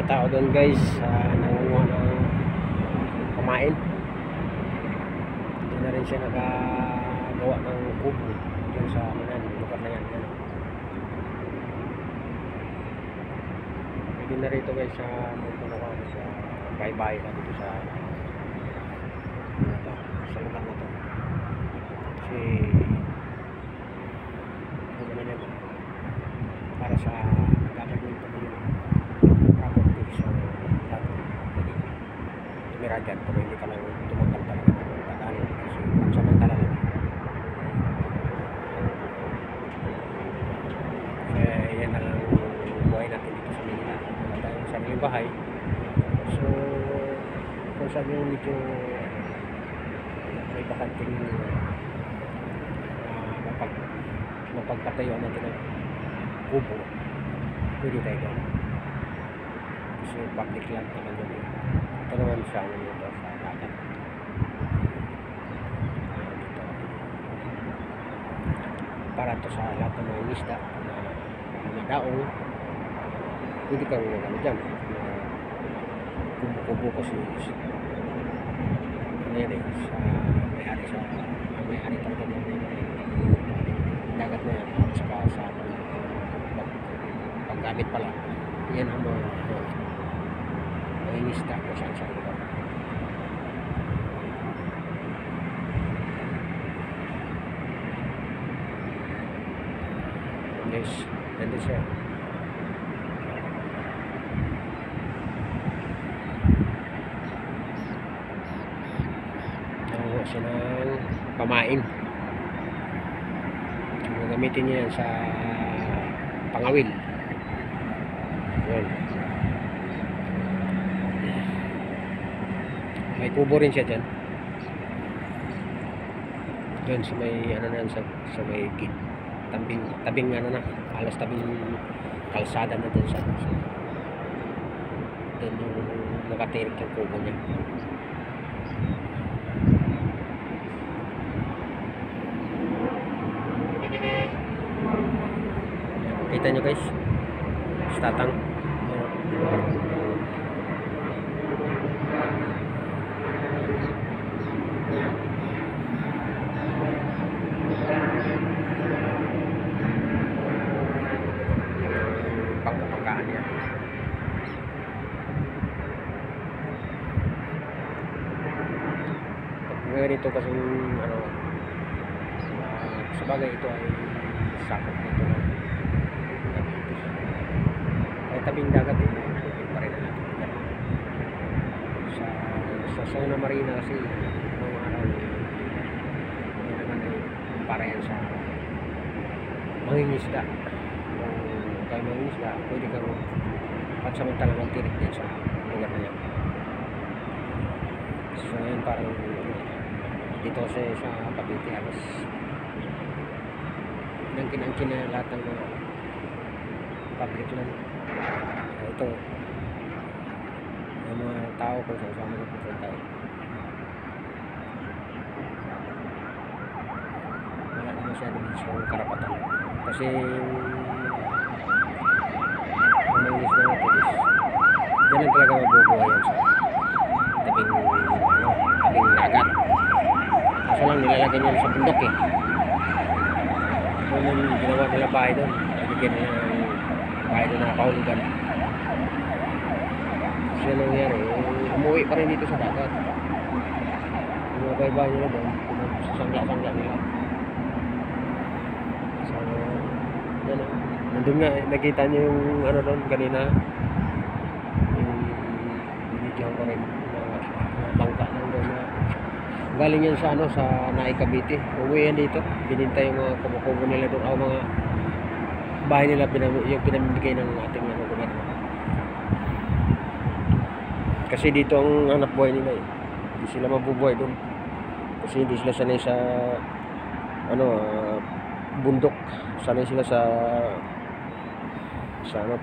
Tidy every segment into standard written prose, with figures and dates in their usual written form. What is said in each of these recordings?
May tao doon guys, nangunguha ng kumain. Hindi na rin siya nagagawa ng kubo dyan sa lugar na yan. Pwede na rito guys sa bahay-bahay na dito sa lugar na to. Kasi para sa gagawin ko yun property, so pwede tumira dyan kung hindi ka lang tumagal talaga ng tagalog kasi pansamantala lang. Yan ang buhay natin dito sa Manila. Wala tayong sariling bahay, so kung saan yung medyo may bakanting mapagpatayuan natin ng kubo, pwede tayo doon kasi public land naman yun. Ito naman siya dito sa dagat dito, para to sa lahat ng mga isda na madaong. Pwede kang ano dyan kubo-kubo kasi ano yan sa may-ari talaga ng dagat na yan at saka sa paggamit pala. Yan ang mga isda ko saan sa lugar. Yes, ganda siya. Nakuha siya ng pamain. Gamitin niya yan sa pangawil. Yan. May kubo rin siya dyan. Dyan sa may ano na sa may tabing ano na, halos tabing kalsada na dyan sa dyan yung nakatirik yung kubo niya. Kita nyo guys, statang pangkapan niya. Ganito kasi ano, sabagay ito ay sakop nito ng ay tabing dagat eh, pa rin natin sa zona marina kasi noong araw hindi naman ay para yan sa mangingisda. Kung kayo mangingisda, pwede kang pansamantala magtirik din sa lugar na yan. So yan parang dito sa Cavite halos kinangkin na lahat ng mga public land. Ito yung mga tao kung saan na pupunta wala na masyadong sa karapatan kasi ang mga isla natin is ganun talaga mabubuhay yan sa tabing dagat. Kaso lang nilalagyan yan sa bundok eh. Kung ginawa nila bahay doon, nabigyan nila ng bahay doon na nakahulugan. Kasi yan nangyari, umuwi pa rin dito sa dagat. Yung mga bahay-bahay nila doon, sasangla-sangla nila. So, yan o. Nandun nga, nakita nyo yung ano doon kanina. Yung video ko rin na bangka lang doon na galing yan sa ano, sa Naik Cavite. Umuwi yan dito, binintay yung mga kumukubo nila doon, o mga bahay nila yung pinamimigay ng ating ano, gobyerno. Kasi dito ang hanap buhay nila eh. Hindi sila mabubuhay doon kasi hindi sila sanay sa ano, bundok. Sanay sila sa ano,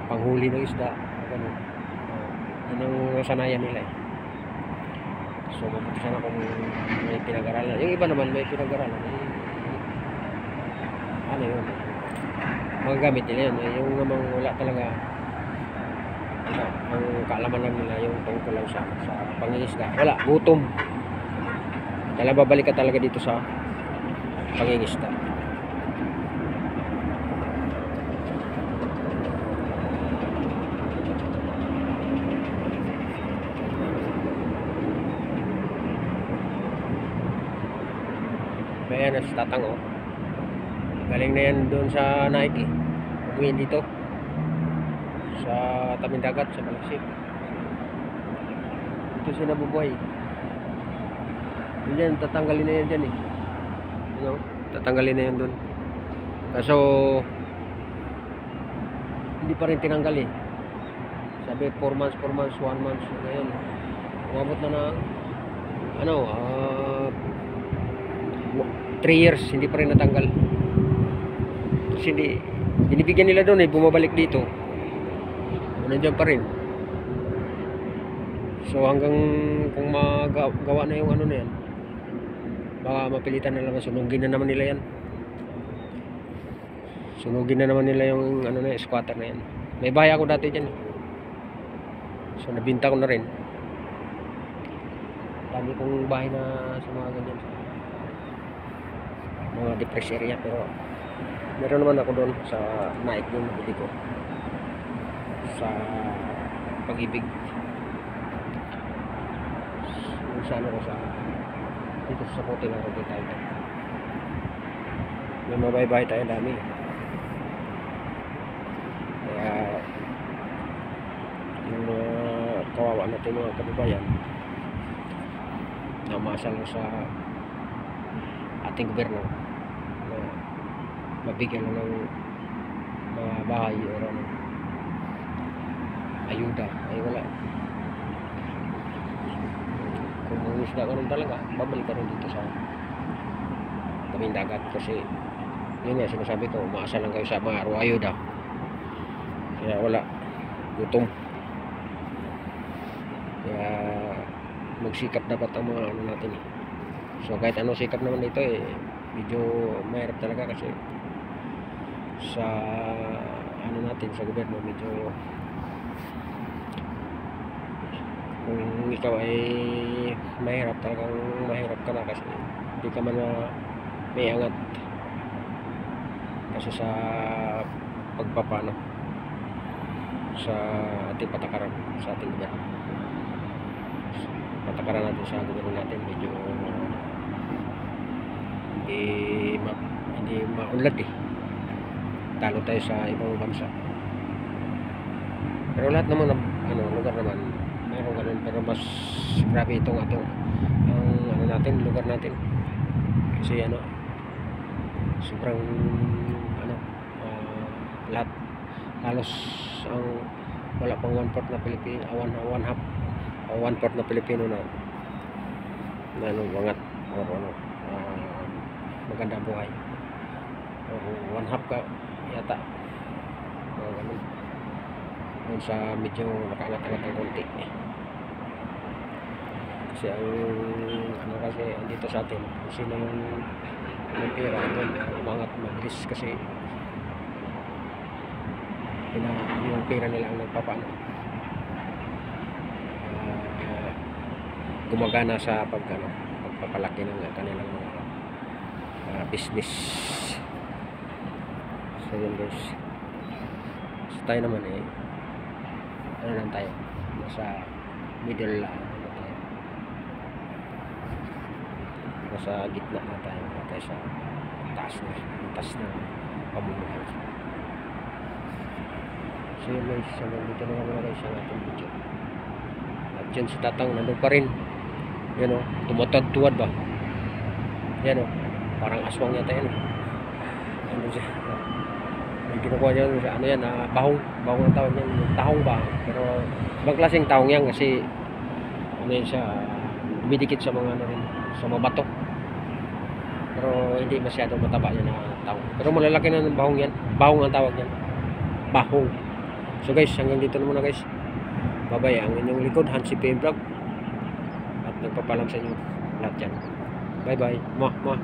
panghuli ng isda, ganun. Yan ang sanayan nila eh. So mabuti sana kung may pinag-aralan. Yung iba naman may pinag-aralan ano yun, magagamit nila yun. Yung namang wala talaga, Ang kaalaman lang nila yung tungkol lang sa pangingisda. Wala, gutom. Kaya babalik ka talaga dito sa pangingisda. Ayan, sa Tatang, oh. Galing na yan doon sa Nike. Uwiin dito sa tabing dagat, sa Balaksik. Ito siya nabubuhay. Yun yan, tatanggalin na yan dyan eh. You know, tatanggalin na yan doon. Kaso hindi pa rin tinanggal eh. Sabi 4 months, 1 month. Ngayon, umabot na ng 3 years, hindi pa rin natanggal. Kasi hindi, binibigyan nila doon eh, bumabalik dito. Nandiyan pa rin. So hanggang kung magawa na yung ano na yan, baka mapilitan na naman, sunugin na naman nila yan. Sunugin na naman nila yung ano na, squatter na yan. May bahay ako dati dyan. So nabinta ko na rin. Dami kong bahay na sa mga ganyan, mga depressed area, pero meron naman ako doon sa Nike yung nabili ko sa Pag-ibig. Sa ano ko sa dito sa Puti lang rin tayo. May mabay-bahay tayo dami. Kaya yung kawawa natin mga kababayan na umasa lang sa ating gobyerno na mabigyan ng mga bahay o ayuda, ay wala. Kung mangisda ka rin talaga, babalik ka rin dito sa tabing dagat, kasi yun nga sinasabi ko, umaasa lang kayo sa mga ayuda, kaya wala, gutom. Kaya magsikap dapat ang mga ano natin eh. So kahit ano sikap naman dito eh, medyo mahirap talaga, kasi sa ano natin sa gobyerno medyo, kung ikaw ay mahirap, talagang mahirap ka na, kasi hindi ka man na may angat kasi sa pagpapano sa ating patakaran, sa ating gobyerno, patakaran natin sa gobyerno natin, medyo hindi maunlad eh. Talo tayo sa ibang bansa, pero lahat naman ano, lugar naman mayroon ganun, pero mas grabe itong ang ano natin, lugar natin, kasi ano, sobrang ano, lahat halos ang wala pang 1/4 na Pilipino, 1/4 na Pilipino na ano, wangat o ano, maganda buhay, o 1/2 ka yata, ganun. Yun sa medyo nakaangat-angat ng konti, kasi ang ano, kasi andito sa atin, sino yung may pera doon umangat mabilis, kasi yung pera nila ang nagpapano, gumagana sa pagpapalaki ng kanilang mga business. So yun guys, so tayo naman eh, ano lang tayo, nasa middle lang tayo, nasa gitna na tayo, sa taas na pamumuhay. So yun guys, dito na naman guys ang ating video. At dyan si Tatang nandun pa rin, yan o, tumatad-tuwad ba, yan o, parang aswang yata yan, ano siya, may kinukuha niya sa ano yan, bahong ang tawag niyan, tahong ba, pero ibang klaseng tahong yan, kasi ano yan siya, dumidikit sa mga ano rin, sa mga bato, pero hindi masyadong mataba yan na tahong, pero malalaki na ng bahong yan, bahong ang tawag yan, bahong. So guys, hanggang dito na muna guys, bye bye. Ang inyong likod, Hansi PM Vlog, at nagpapalam sa inyo lahat yan. Bye bye. Mwah mwah.